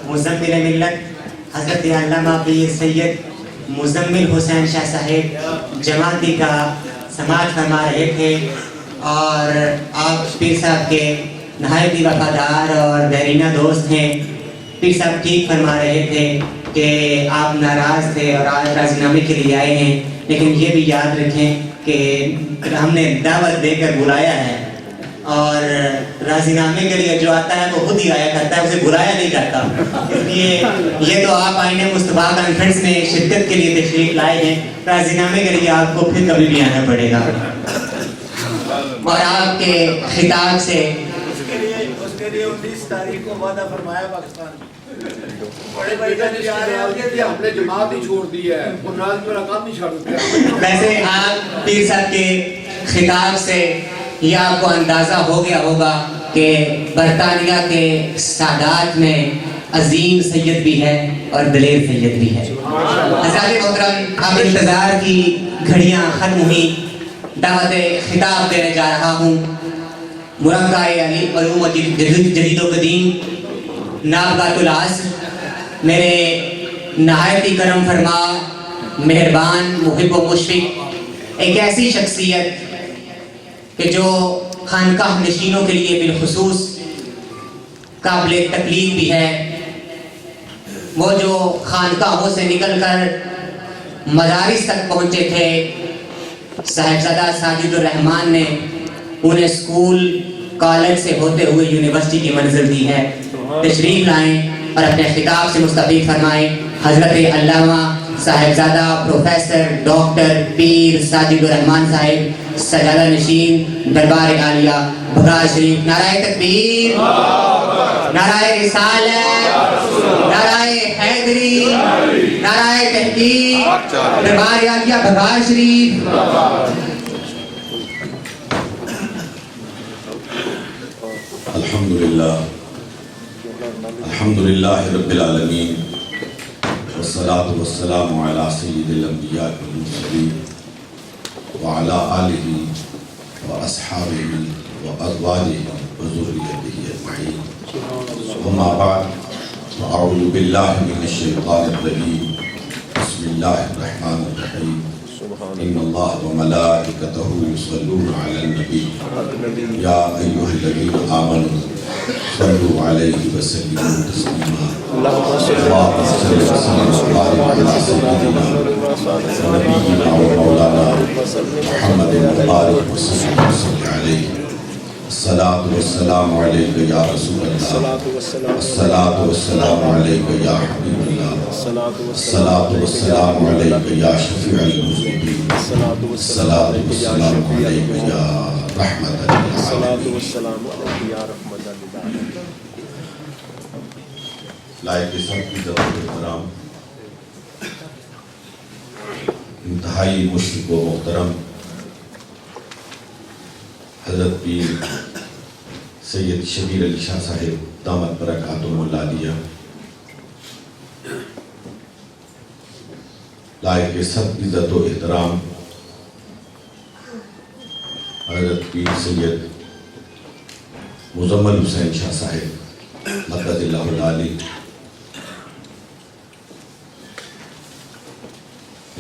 مزمل ملت حضرت علامہ پیر سید مزمل حسین شاہ صاحب جماعتی کا سماعت فرما رہے تھے، اور آپ پیر صاحب کے نہایت ہی وفادار اور بہرینہ دوست ہیں۔ پیر صاحب ٹھیک فرما رہے تھے کہ آپ ناراض تھے اور آج راضی نامے کے لیے آئے ہیں، لیکن یہ بھی یاد رکھیں کہ ہم نے دعوت دے کر بلایا ہے، اور راضی نامے کے لیے جو آتا ہے وہ خود ہی آیا کرتا ہے، اسے بلایا نہیں کرتا۔ اس لیے یہ تو آپ آئین مصطفیٰ کانفرنس میں شرکت کے لیے تشریف لائے ہیں، راضی نامے کے لیے آپ کو پھر کبھی بھی آنا پڑے گا، اور آپ کے خطاب سے اس کے لیے 19 تاریخ کو وعدہ فرمایا پاکستان بڑے بھائی جان ہم نے جماعت ہی چھوڑ دی ہے، قرآن پر کام نہیں چھوڑ دیا۔ ویسے آپ پیر صاحب کے خطاب سے یہ آپ کو اندازہ ہو گیا ہوگا کہ برطانیہ کے سادات میں عظیم سید بھی ہے اور دلیر سید بھی ہے۔ حضرات محترم، اب انتظار کی گھڑیاں ختم ہوئی، دعوت خطاب دینے جا رہا ہوں۔ مرقع علوم جدید و قدیم نابغات العصر، میرے نہایت ہی کرم فرما، مہربان، محب و مشفق، ایک ایسی شخصیت کہ جو خانقاہ نشینوں کے لیے بالخصوص قابل تقلید بھی ہے۔ وہ جو خانقاہوں سے نکل کر مدارس تک پہنچے تھے، صاحبزادہ ساجد الرحمان نے انہیں اسکول کالج سے ہوتے ہوئے یونیورسٹی کی منزل دی ہے۔ تشریف لائیں اور اپنے خطاب سے مستفید فرمائیں حضرت علامہ صاحبزادہ پروفیسر ڈاکٹر پیر ساجد الرحمان صاحب، سجادہ نشین دربار عالیہ بھگا شریف۔ نعرہ تکبیر، نعرہ رسالت، نعرہ حیدری، نعرہ تحقیق، دربار عالیہ بھگا شریف۔ الحمدللہ رب العالمین، والصلاة والسلام علی سید الانبیاء والمرسلین وعلی آلہ واصحابہ وازواجہ وذریتہ اجمعین، اما بعد، فاعوذ باللہ من الشیطان الرجیم، بسم اللہ الرحمن الرحیم، ان اللہ وملائکتہ یصلون علی النبی یا ایھا الذین آمنوا صلوا علیہ وسلموا تسلیما، اللہم صل وسلم وبارک علی سیدنا ونبینا ومولانا محمد وبارک وسلم علیہ۔ الصلاة والسلام علیک یا رسول اللہ، الصلاة والسلام علیک یا حبیب اللہ، الصلاة والسلام علیک یا شفیع المذنبین، الصلاة والسلام علیک یا رحمت للعالمین۔ لائق سب کی عزت و احترام، انتہائی مشرق و محترم حضرت پیر سید شبیر علی شاہ صاحب دامت برکاتہم العالیہ، لائق سب عزت و احترام حضرت پیر سید مزمل حسین شاہ صاحب مدد اللہ العالی،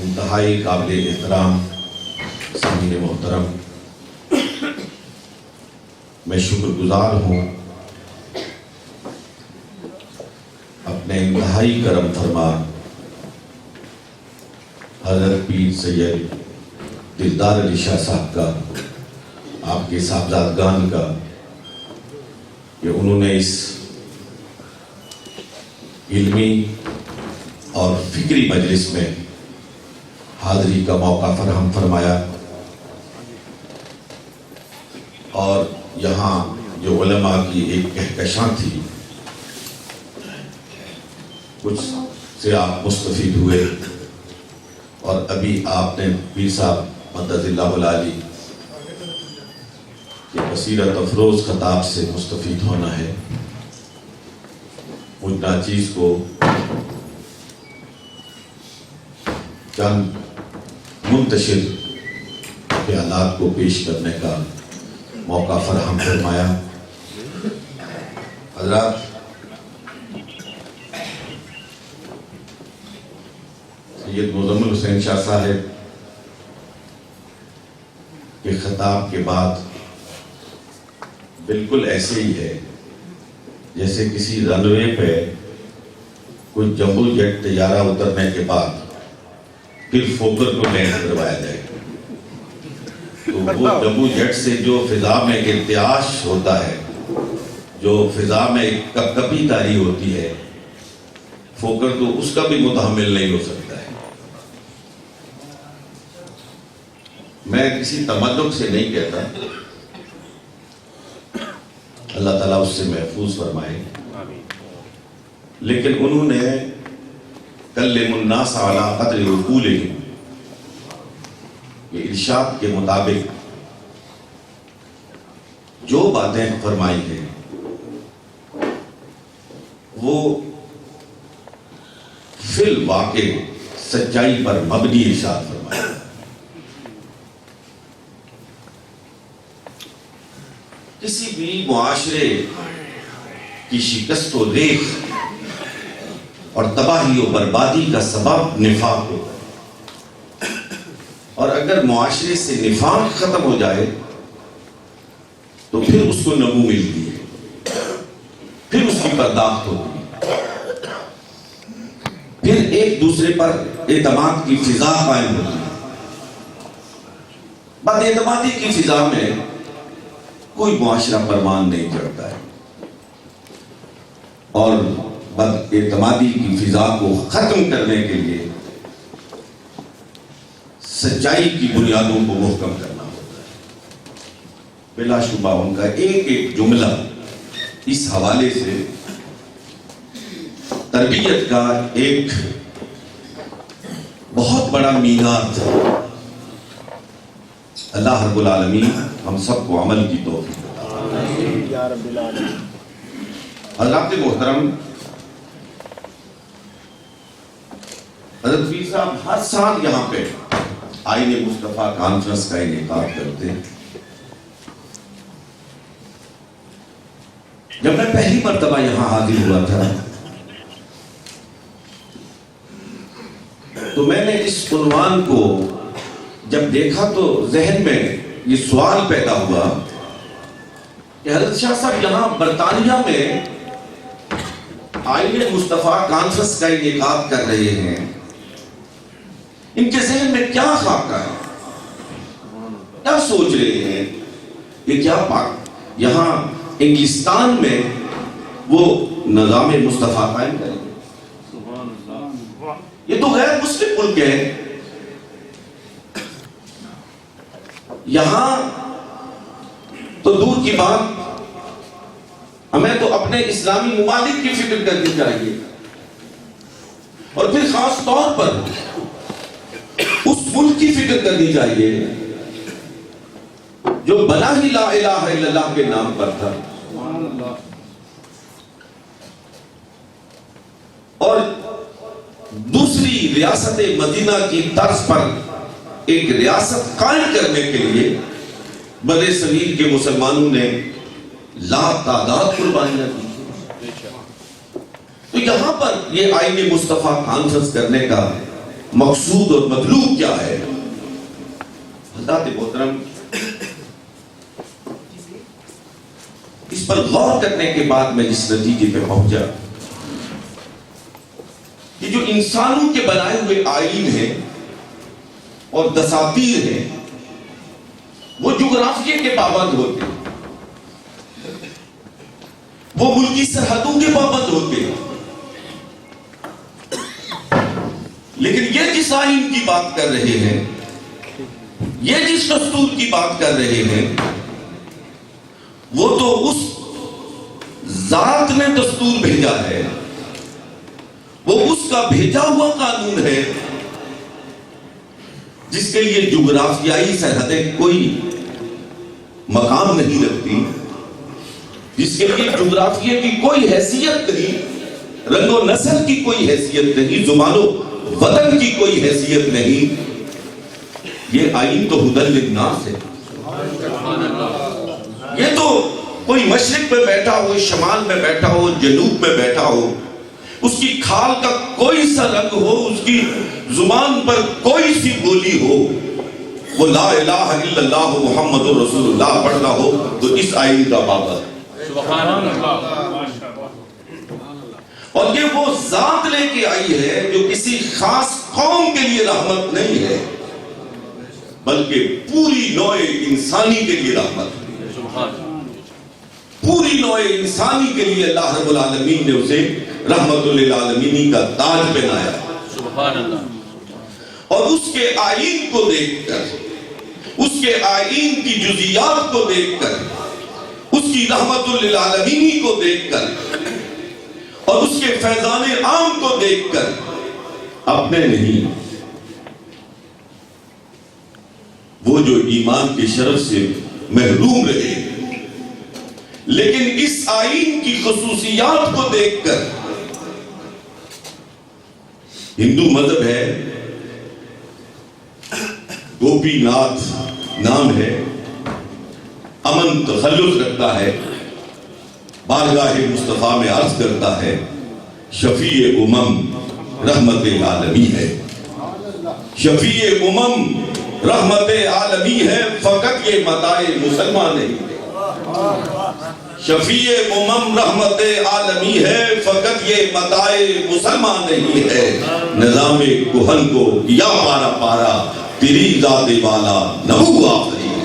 انتہائی قابل احترام سامعین محترم، میں شکر گزار ہوں اپنے انتہائی کرم فرما حضرت پیر سید دلدار علی شاہ صاحب کا، آپ کے صاحبزادگان کا، کہ انہوں نے اس علمی اور فکری مجلس میں حاضری کا موقع فراہم فرمایا، اور یہاں جو علماء کی ایک کہکشاں تھی، کچھ سے آپ مستفید ہوئے، اور ابھی آپ نے پیر صاحب مدد اللہ العالی کے بصیرت افروز خطاب سے مستفید ہونا ہے۔ مجھ ناچیز کو چند منتشر خیالات کو پیش کرنے کا موقع فراہم فرمایا۔ حضرات، سید مزمل حسین شاہ صاحب کے خطاب کے بعد بالکل ایسے ہی ہے جیسے کسی رن وے پہ کوئی جمبو جیٹ طیارہ اترنے کے بعد پھر فوکر کو لینڈ کروایا جائے. تو وہ جمبو جیٹ سے جو فضا میں ارتعاش ہوتا ہے، جو فضا میں ایک کپکپی طاری ہوتی ہے، فوکر تو اس کا بھی متحمل نہیں ہو سکتا ہے. میں کسی تملق سے نہیں کہتا، اللہ تعالیٰ اس سے محفوظ فرمائے، لیکن انہوں نے کلم الناس علی قدر عقولہم یہ ارشاد کے مطابق جو باتیں فرمائی ہیں وہ فی الواقع سچائی پر مبنی ارشاد فرمائی. کسی بھی معاشرے کی شکست و ریخ اور تباہی و بربادی کا سبب نفاق ہوتا ہے، اور اگر معاشرے سے نفاق ختم ہو جائے تو پھر اس کو نمو ملتی ہے، پھر اس کی پرداخت ہوتی ہے، پھر ایک دوسرے پر اعتماد کی فضا قائم ہوتی ہے. بد اعتمادی کی فضا میں کوئی معاشرہ پروان نہیں چڑھتا ہے، اور بد اعتمادی کی فضا کو ختم کرنے کے لیے سچائی کی بنیادوں کو محکم کرنا ہوتا ہے. بلا شبہ ان کا ایک ایک جملہ اس حوالے سے تربیت کا ایک بہت بڑا مینار تھا. اللہ رب العالمین ہم سب کو عمل کی توفیق عطا فرمائے. حضرات محترم، حضرت پیر صاحب ہر سال یہاں پہ آئین مصطفیٰ کانفرنس کا انعقاد کرتے ہیں. جب میں پہلی مرتبہ یہاں حاضر ہوا تھا تو میں نے اس عنوان کو جب دیکھا تو ذہن میں یہ سوال پیدا ہوا کہ حضرت شاہ صاحب یہاں برطانیہ میں آئین مصطفیٰ کانفرنس کا انعقاد کر رہے ہیں، ان کے ذہن میں کیا خاکہ ہے، کیا سوچ رہے ہیں، یہ کیا پاک یہاں انگلستان میں وہ نظام مصطفیٰ قائم کریں گے؟ یہ تو غیر مسلم ملک ہے. یہاں تو دور کی بات، ہمیں تو اپنے اسلامی ممالک کی فکر کرنی چاہیے، اور پھر خاص طور پر اس ملک کی فکر کرنی چاہیے جو بنا ہی لا الہ الا اللہ کے نام پر تھا. اور دوسری ریاست مدینہ کی طرز پر ایک ریاست قائم کرنے کے لیے بر صغیر کے مسلمانوں نے لا تعداد قربانیاں دی. تو یہاں پر یہ آئین مصطفیٰ کانفرنس کرنے کا مقصود اور مطلوب کیا ہے؟ حضرات محترم، اس پر غور کرنے کے بعد میں اس نتیجے پہ پہنچا کہ جو انسانوں کے بنائے ہوئے آئین ہیں اور دساتیر ہیں وہ جغرافیے کے پابند ہوتے ہیں، وہ ملکی سرحدوں کے پابند ہوتے ہیں. لیکن یہ جس آئین کی بات کر رہے ہیں، یہ جس دستور کی بات کر رہے ہیں، وہ تو اس ذات نے دستور بھیجا ہے، وہ اس کا بھیجا ہوا قانون ہے جس کے لیے جغرافیائی سرحدیں کوئی مقام نہیں رکھتی، جس کے لیے جغرافیے کی کوئی حیثیت نہیں، رنگ و نسل کی کوئی حیثیت نہیں، زبان و وطن کی کوئی حیثیت نہیں. یہ آئین تو ہدی للناس ہے. یہ تو کوئی مشرق میں بیٹھا ہو، شمال میں بیٹھا ہو، جنوب میں بیٹھا ہو، اس کی کھال کا کوئی سا رنگ ہو، اس کی زبان پر کوئی سی بولی ہو، وہ لا الہ الا اللہ محمد رسول اللہ پڑھنا ہو تو اس آئین کا پابند۔ سبحان اللہ۔ اور یہ وہ ذات لے کے آئی ہے جو کسی خاص قوم کے لیے رحمت نہیں ہے، بلکہ پوری نوع انسانی کے لیے رحمت ہے۔ پوری نوع انسانی کے لیے اللہ رب العالمین نے اسے رحمت للعالمین کا تاج پہنایا۔ سبحان اللہ۔ اور اس کے آئین کو دیکھ کر، اس کے آئین کی جزیات کو دیکھ کر، اس کی رحمت للعالمین کو دیکھ کر اور اس کے فیضان عام کو دیکھ کر اپنے نہیں، وہ جو ایمان کے شرف سے محروم رہے لیکن اس آئین کی خصوصیات کو دیکھ کر، ہندو مذہب ہے، گوپی ناتھ نام ہے، امن تخلص رکھتا ہے، بارگاہ مصطفیٰ میں عرض کرتا ہے، شفیع امم رحمت عالمی ہے، شفیع امم رحمت عالمی ہے، فقط یہ متاع مسلمان نہیں ہے۔ شفیع امم رحمت عالمی ہے، فقط یہ متاع مسلمان نہیں ہے۔ نظام کہن کو کیا پارا پارا، تیری ذات والا نبو آخری ہے۔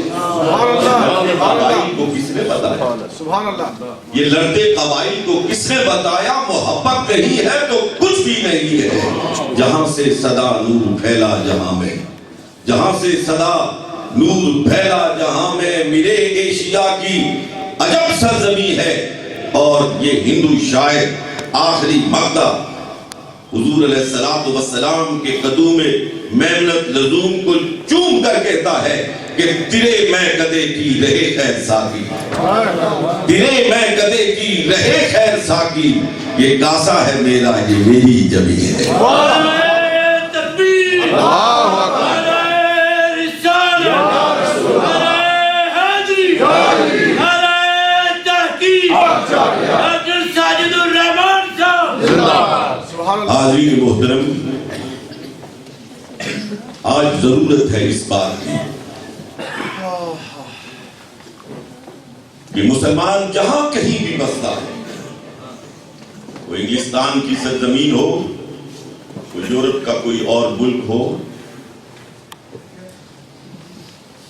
قبائل کو کس نے بتایا؟ سبحان اللہ۔ یہ لڑتے قبائل کو کس نے بتایا؟ محبت نہیں ہے تو کچھ بھی نہیں ہے۔ جہاں سے صدا نور پھیلا جہاں میں، جہاں سے صدا نور پھیلا جہاں میں، میرے ایشیا کی عجب سرزمین ہے۔ اور یہ ہندو شاعر آخری مقطع حضور علیہ السلام کے قدوم میمنت لزوم کو چوم کر کہتا ہے کہ تیرے میں کدے کی رہے خیر ساقی، تیرے میں کدے کی رہے خیر ساقی، یہ کاسا ہے میرا، یہ میری جبی ہے۔ حاضرین محترم، آج ضرورت ہے اس بات کی کہ مسلمان جہاں کہیں بھی بستا ہے، وہ انگلستان کی سرزمین ہو، وہ یورپ کا کوئی اور ملک ہو،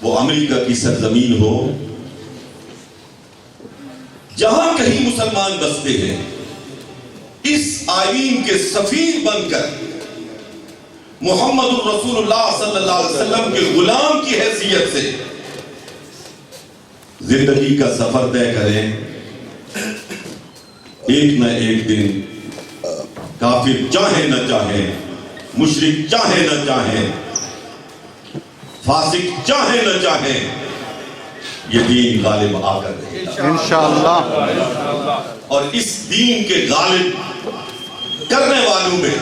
وہ امریکہ کی سرزمین ہو، جہاں کہیں مسلمان بستے ہیں، اس آئین کے سفیر بن کر محمد الرسول اللہ صلی اللہ علیہ وسلم کے غلام کی حیثیت سے زندگی کا سفر طے کریں۔ ایک نہ ایک دن کافر چاہے نہ چاہے، مشرک چاہے نہ چاہے، فاسق چاہے نہ چاہے، یہ دین غالب آ کر رہے گا انشاءاللہ۔ اور اس دین کے غالب کرنے والوں میں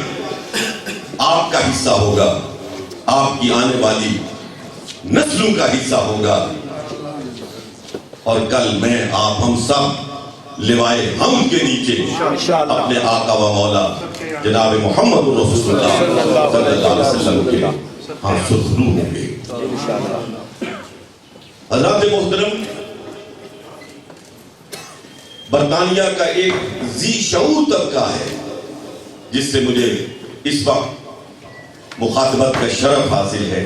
آپ کا حصہ ہوگا، آپ کی آنے والی نسلوں کا حصہ ہوگا، اور کل میں آپ ہم سب لوائے ہم کے نیچے اپنے آقا و مولا جناب محمد رسول اللہ صلی اللہ علیہ وسلم کے ہاں سرخرو ہوں گے۔ حضرات محترم، برطانیہ کا ایک ذی شعور طبقہ ہے جس سے مجھے اس وقت مخاطبت کا شرف حاصل ہے۔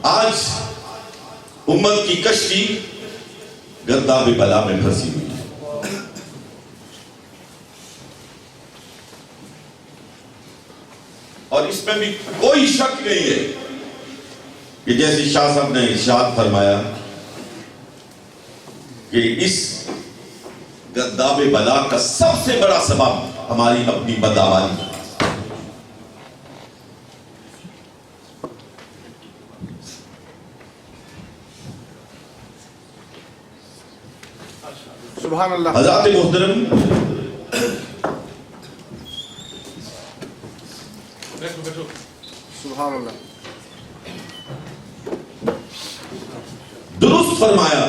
آج امت کی کشتی گرداب بلا میں پھنسی ہوئی ہے، اور اس میں بھی کوئی شک نہیں ہے کہ جیسے شاہ صاحب نے ارشاد فرمایا کہ اس گرداب بلا کا سب سے بڑا سبب ہماری اپنی بدعمالی۔ سبحان اللہ۔ حضرات محترم، سبحان اللہ۔ درست فرمایا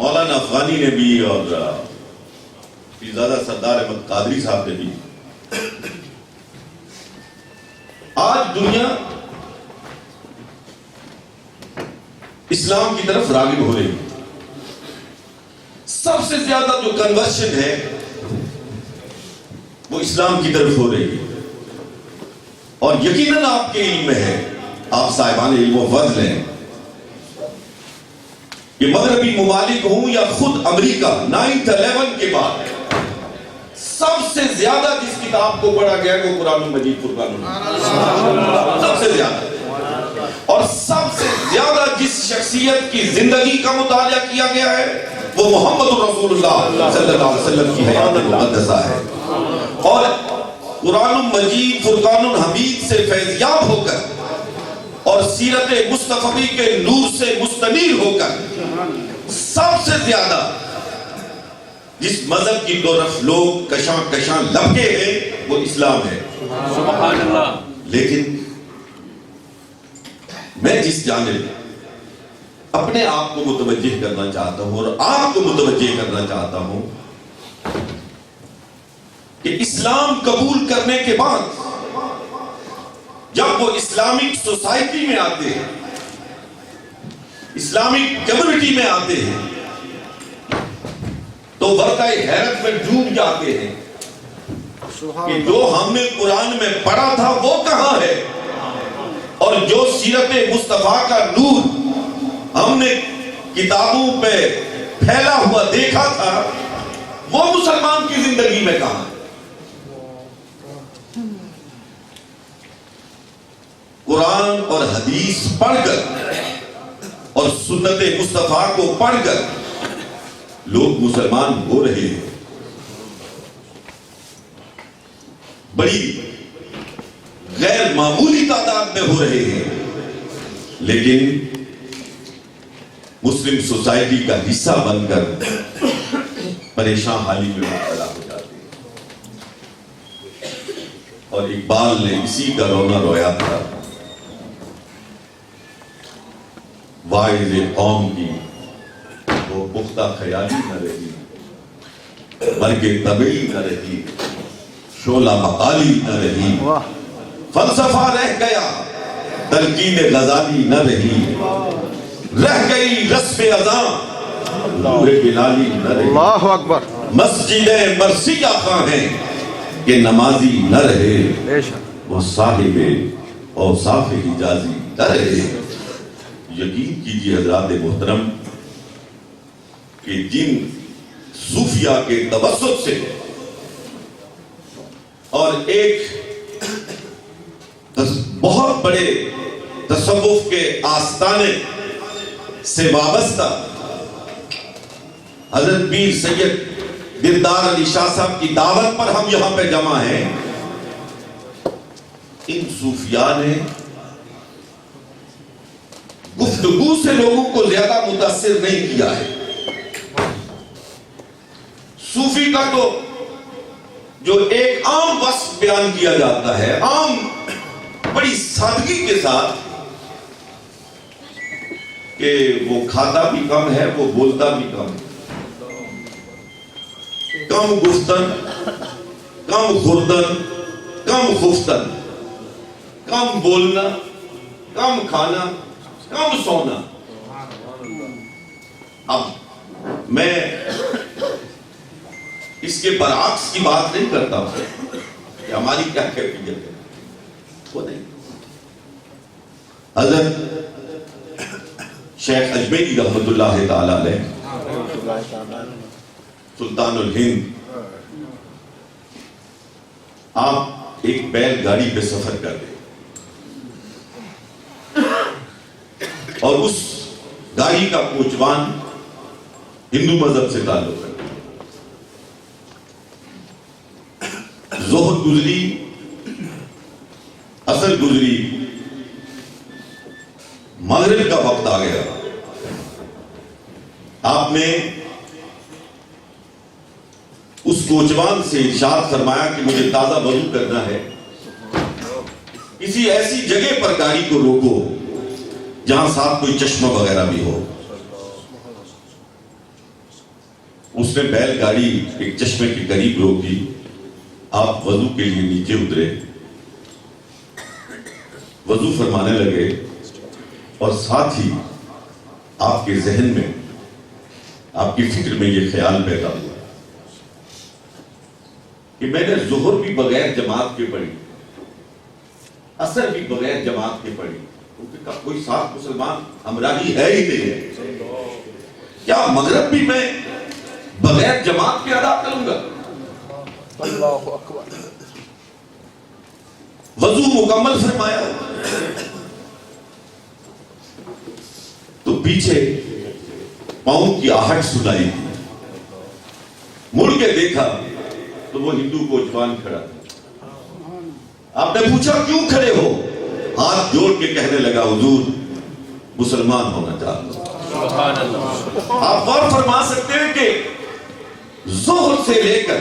مولانا افغانی نے بھی اور پیرزادہ سردار احمد قادری صاحب نے بھی. آج دنیا اسلام کی طرف راغب ہو رہی ہے. سب سے زیادہ جو کنورشن ہے وہ اسلام کی طرف ہو رہی ہے. اور یقیناً آپ کے علم میں ہے, آپ صاحبان علم و فضل ہیں, کہ مغربی ممالک ہوں یا خود امریکہ 9/11 کے بعد سب سے زیادہ جس کتاب کو پڑھا گیا وہ قرآن مجید فرقان الحمید, سب سے زیادہ. اور سب سے زیادہ جس شخصیت کی زندگی کا مطالعہ کیا گیا ہے وہ محمد رسول اللہ صلی اللہ علیہ وسلم کی حیات مقدسہ ہے. اور قرآن مجید فرقان الحمید سے فیضیاب ہو کر اور سیرت مصطفی کے نور سے مستنیر ہو کر سب سے زیادہ جس مذہب کی طرف لوگ کشاں کشاں لپکے ہیں وہ اسلام ہے. سبحان اللہ. لیکن میں جس جانب اپنے آپ کو متوجہ کرنا چاہتا ہوں اور آپ کو متوجہ کرنا چاہتا ہوں کہ اسلام قبول کرنے کے بعد جب وہ اسلامک سوسائٹی میں آتے ہیں, اسلامک کمیونٹی میں آتے ہیں, تو واقعی حیرت میں ڈوب جاتے ہیں کہ جو ہم نے قرآن میں پڑھا تھا وہ کہاں ہے, اور جو سیرت مصطفیٰ کا نور ہم نے کتابوں پہ پھیلا ہوا دیکھا تھا وہ مسلمان کی زندگی میں کہاں ہے. قرآن اور حدیث پڑھ کر اور سنت مصطفیٰ کو پڑھ کر لوگ مسلمان ہو رہے ہیں, بڑی غیر معمولی تعداد میں ہو رہے ہیں, لیکن مسلم سوسائٹی کا حصہ بن کر پریشان حالی میں مبتلا ہو جاتے ہیں. اور اقبال نے اسی کا رونا رویا تھا, واعظ قوم کی وہ پختہ خیالی نہ رہی, بلکہ طبعی نہ رہی, شعلہ مقالی نہ رہی, فلسفہ رہ گیا تلقین غزالی نہ رہی, رہ گئی رسم اذاں روح بلالی نہ رہی. اللہ اکبر. مسجد مرثیہ خواہ ہیں کہ نمازی نہ رہے, وہ صاحب اوصاف حجازی نہ رہے. یقین کیجیے حضرات محترم کہ جن صوفیہ کے توسط سے اور ایک بہت بڑے تصوف کے آستانے سے وابستہ حضرت پیر سید دلدار علی شاہ صاحب کی دعوت پر ہم یہاں پہ جمع ہیں, ان صوفیاء نے گفتگو سے لوگوں کو زیادہ متاثر نہیں کیا ہے. صوفی کا تو جو ایک عام وصف بیان کیا جاتا ہے, عام بڑی سادگی کے ساتھ, کہ وہ کھاتا بھی کم ہے, وہ بولتا بھی کم ہے, کم گفتن, کم خوردن, کم خفتن, کم بولنا, کم کھانا, کم سونا. اب میں اس کے برعکس کی بات نہیں کرتا ہوں کہ ہماری کیا کیفیت ہے, وہ نہیں. حضرت شیخ اجمیری رحمت اللہ تعالی علیہ سلطان الہند, آپ ایک بیل گاڑی پہ سفر کر رہے اور اس گاڑی کا کوچوان ہندو مذہب سے تعلق ہے. ظہر گزری, عصر گزری, مغرب کا وقت آ گیا. آپ نے اس کوچوان سے ارشاد فرمایا کہ مجھے تازہ وضو کرنا ہے, کسی ایسی جگہ پر گاڑی کو روکو جہاں ساتھ کوئی چشمہ وغیرہ بھی ہو. اس نے بیل گاڑی ایک چشمے کے قریب روکی. آپ وضو کے لیے نیچے اترے, وضو فرمانے لگے, اور ساتھ ہی آپ کے ذہن میں, آپ کی فکر میں یہ خیال پیدا ہوا کہ میں نے ظہر بھی بغیر جماعت کے پڑھی, عصر بھی بغیر جماعت کے پڑھی, کیونکہ کوئی ساتھ مسلمان ہمراہی ہے ہی نہیں ہے, کیا مغرب بھی میں بغیر جماعت کے ادا کروں گا؟ اللہ اکبر. وضو مکمل فرمایا تو پیچھے پاؤں کی آہٹ سنائی دی. مڑ کے دیکھا تو وہ ہندو کوچوان کھڑا تھا. آپ نے پوچھا کیوں کھڑے ہو؟ ہاتھ جوڑ کے کہنے لگا حضور مسلمان ہونا چاہتا ہوں. سبحان اللہ. آپ غور فرما سکتے ہیں کہ ظہر سے لے کر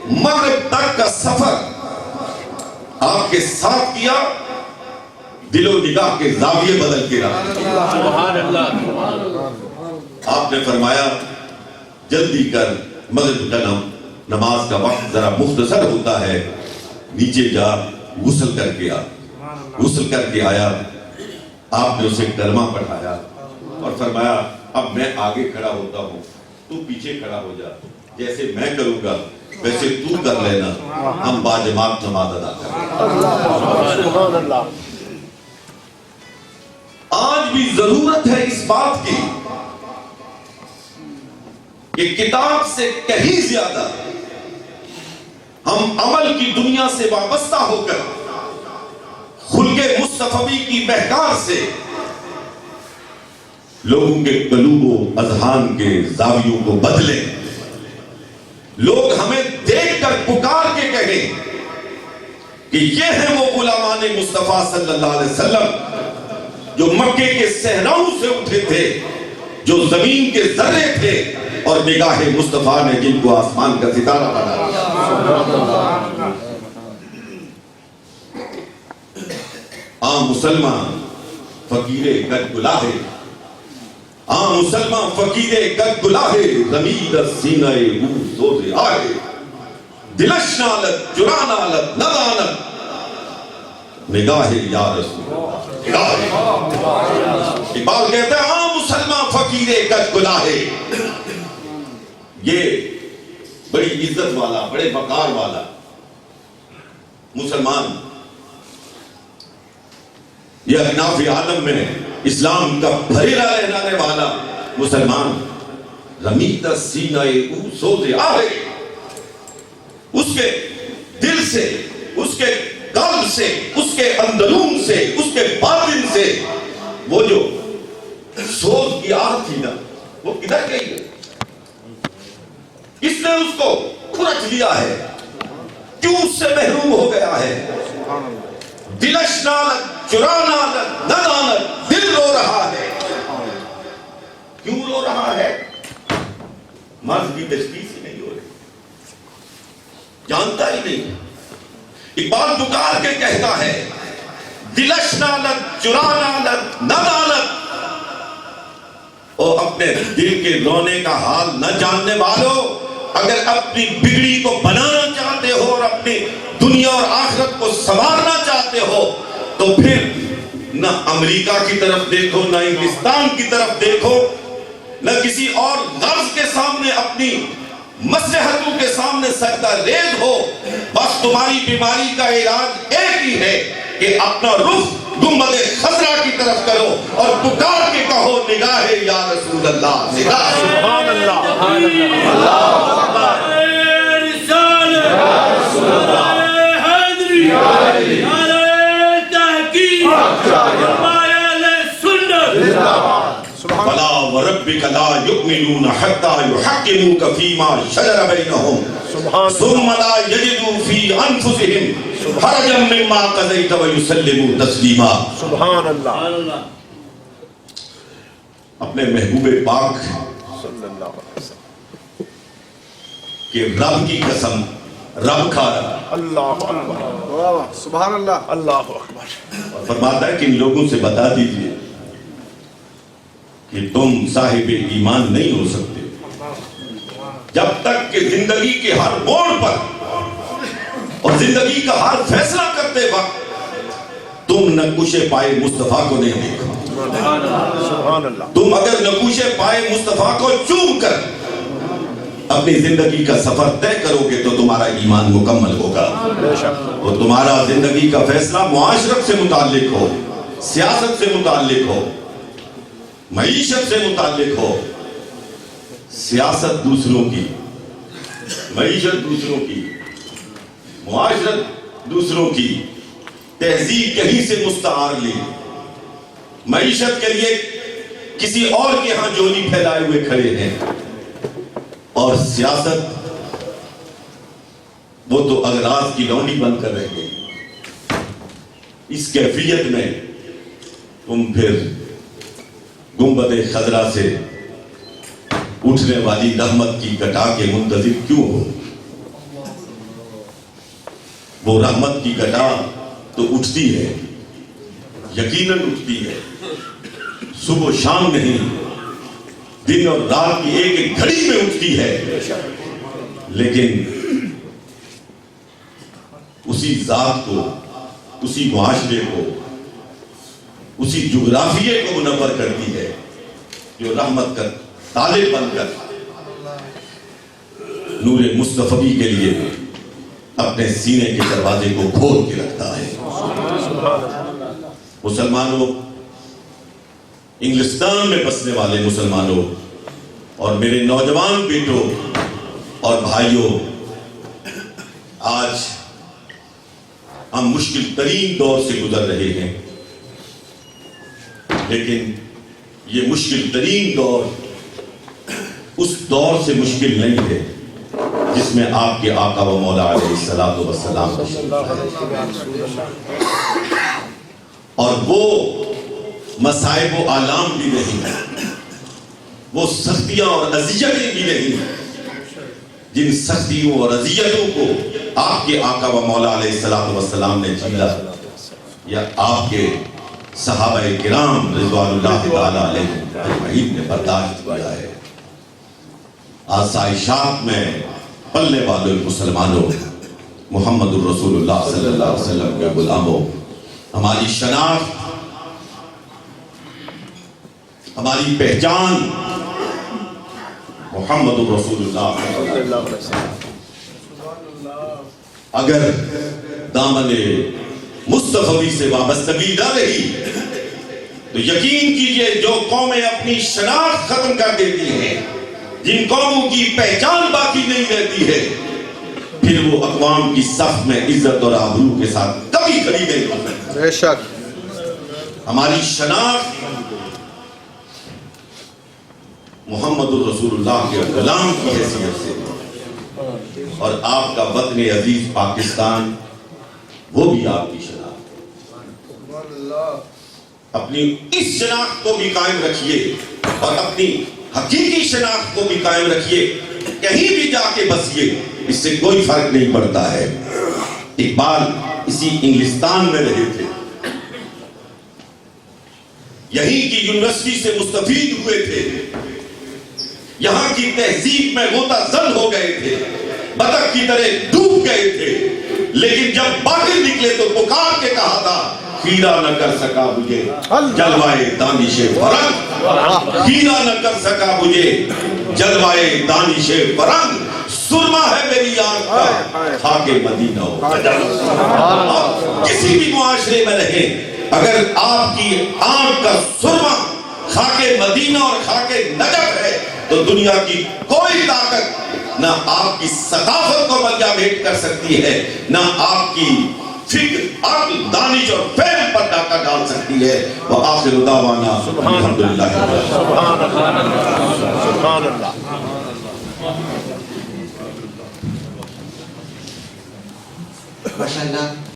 مغرب تک کا سفر آپ کے ساتھ کیا, دل و نگاہ کے زاویے بدل کے رہا. سبحان اللہ. آپ نے فرمایا جلدی کر, مغرب کا نماز کا وقت ذرا مختصر ہوتا ہے, نیچے جا غسل کر کے آ. غسل کر کے آیا, آپ نے اسے کلمہ پڑھایا اور فرمایا اب میں آگے کھڑا ہوتا ہوں, تو پیچھے کھڑا ہو جا, جیسے میں کروں گا ویسے تو کر لینا, ہم باجماعت نماز ادا کریں. سبحان اللہ. آج بھی ضرورت ہے اس بات کی کہ کتاب سے کہیں زیادہ ہم عمل کی دنیا سے وابستہ ہو کر خلق مصطفی کی بہکار سے لوگوں کے قلوب و اذہان کے زاویوں کو بدلیں. لوگ ہمیں دیکھ کر پکار کے کہیں کہ یہ ہیں وہ غلامان مصطفیٰ صلی اللہ علیہ وسلم جو مکے کے صحراؤں سے اٹھے تھے, جو زمین کے ذرے تھے, اور نگاہ مصطفیٰ نے جن کو آسمان کا ستارہ بنا. عام مسلمان فقیر قد گلاہے, عام مسلمان فقیر قد گلاہے, رمید سینہ او سوز آہے, دلش نالت جرا نالت ندانت, نگاہ یا رسول اللہ. اقبال کہتا ہے عام مسلمان فقیر قد گلاہے, یہ بڑی عزت والا, بڑے وقار والا مسلمان, یہ اکناف عالم میں اسلام کا بھریلا رہنے والا مسلمان, رمیت سینہ او سوز آہے, اس کے دل سے, اس کے قلب سے, اس کے اندرون سے, اس کے باطن سے وہ جو سوز کی آہ تھی نا, وہ کدھر گئی ہے؟ کس نے اس کو کھرچ لیا ہے؟ کیوں اس سے محروم ہو گیا ہے؟ دلش نالت چرا نالت ندانت, دل رو رہا ہے. کیوں رو رہا ہے؟ مرض کی تشخیص ہی نہیں ہو رہی, جانتا ہی نہیں. اقبال پکار کے کہتا ہے دلش نالت چرا نالت ندانت, اور اپنے دل کے رونے کا حال نہ جاننے والوں, اگر اپنی بگڑی کو بنانا چاہتے ہو اور اپنی دنیا اور آخرت کو سنوارنا چاہتے ہو, تو پھر نہ امریکہ کی طرف دیکھو, نہ انگلستان کی طرف دیکھو, نہ کسی اور غرض کے سامنے اپنی مصلحتوں کے سامنے سجدہ ریز ہو. بس تمہاری بیماری کا علاج ایک ہی ہے کہ اپنا رخ گنبد خضرا کی طرف کرو اور پکار کے کہو نگاہ یا رسول اللہ, نگاہ. سبحان اللہ. فلا وربك لا يؤمنون حتى يحكموك فيما شجر بينهم ثم لا يجدوا في انفسهم حرجا مما قضيت ويسلموا تسليما. سبحان اللہ. اپنے محبوب پاک صلی اللہ علیہ وسلم کہ رب کی قسم رب کھا رہا. اللہ اکبر. سبحان اللہ. اللہ اکبر. فرماتا ہے کہ ان لوگوں سے بتا دیجئے کہ تم صاحب ایمان نہیں ہو سکتے جب تک کہ زندگی کے ہر موڑ پر اور زندگی کا ہر فیصلہ کرتے وقت تم نقوش پائے مصطفیٰ کو نہیں دیکھو. تم اگر نقوش پائے مصطفیٰ کو چوم کر اپنی زندگی کا سفر طے کرو گے تو تمہارا ایمان مکمل ہوگا. اور تمہارا زندگی کا فیصلہ معاشرت سے متعلق ہو, سیاست سے متعلق ہو, معیشت سے متعلق ہو. سیاست دوسروں کی, معیشت دوسروں کی, معاشرت دوسروں کی, تہذیب کہیں سے مستعار لی, معیشت کے لیے کسی اور کے ہاں جولی پھیلائے ہوئے کھڑے ہیں. اور سیاست وہ تو اغراض کی لونڈی بن کر رہ گئی. اس کیفیت میں تم پھر گنبد خضرا سے اٹھنے والی رحمت کی گٹا کے منتظر کیوں ہو؟ وہ رحمت کی گٹا تو اٹھتی ہے, یقیناً اٹھتی ہے, صبح و شام نہیں, دن اور رات کی ایک ایک گھڑی میں اٹھتی ہے. لیکن اسی ذات کو, اسی معاشرے کو, اسی جغرافیے کو منور کرتی ہے جو رحمت کا طالب بن کر نور مصطفی کے لیے اپنے سینے کے دروازے کو کھول کے رکھتا ہے. مسلمانوں, انگلستان میں بسنے والے مسلمانوں اور میرے نوجوان بیٹوں اور بھائیوں, آج ہم مشکل ترین دور سے گزر رہے ہیں. لیکن یہ مشکل ترین دور اس دور سے مشکل نہیں ہے جس میں آپ کے آقا و مولا علیہ الصلوۃ والسلام اور وہ مصائب و آلام بھی نہیں, وہ سختیاں اور اذیتیں بھی نہیں جن سختیوں اور اذیتوں کو آپ کے آقا و مولا علیہ الصلوۃ والسلام نے جھیلا یا آپ کے صحابہ کرام رضوان اللہ تعالی علیہم اجمعین نے برداشت کیا ہے. آسائشات میں پلنے والوں مسلمانوں, محمد الرسول اللہ صلی اللہ علیہ وسلم کے غلاموں, ہماری شناخت, ہماری پہچان محمد الرسول اللہ صلی اللہ علیہ وسلم. اگر دامن مصطفی سے وابستگی نہ رہی تو یقین کیجئے جو قومیں اپنی شناخت ختم کر دیتی ہیں, جن قوموں کی پہچان باقی نہیں رہتی ہے, پھر وہ اقوام کی صف میں عزت اور آبرو کے ساتھ کبھی کھڑی نہیں ہو سکتی. بے شک ہماری شناخت محمد الرسول اللہ کے غلام کی حیثیت سے, اور آپ کا وطن عزیز پاکستان وہ بھی آپ کی شناخت. اپنی اس شناخت کو بھی قائم رکھیے اور اپنی حقیقی شناخت کو بھی قائم رکھیے. کہیں بھی جا کے بسیے, اس سے کوئی فرق نہیں پڑتا ہے. اقبال اسی انگلستان میں رہے تھے, یہیں کی یونیورسٹی سے مستفید ہوئے تھے, یہاں کی تہذیب میں غوطہ زن ہو گئے تھے, بطخ کی طرح ڈوب گئے تھے. لیکن جب باہر نکلے تو پکار کے کہا تھا, خیرہ نہ کر سکا مجھے جلوائے دانش فرنگ, خیرہ نہ کر سکا مجھے جلوائے دانش فرنگ, سرما ہے میری آنکھ کا خاک مدینہ ہو. کسی بھی معاشرے میں رہیں, اگر آپ کی آنکھ کا سرما خاک مدینہ اور خاک نجف ہے تو دنیا کی کوئی طاقت نہ آپ کی ثقافت کو ملیا بھیٹ کر سکتی ہے, نہ آپ کی فکر, عقل, دانش اور فہم پر ڈاکہ ڈال سکتی ہے. وآخر دعوانا الحمدللہ. سبحان اللہ. ماشاءاللہ.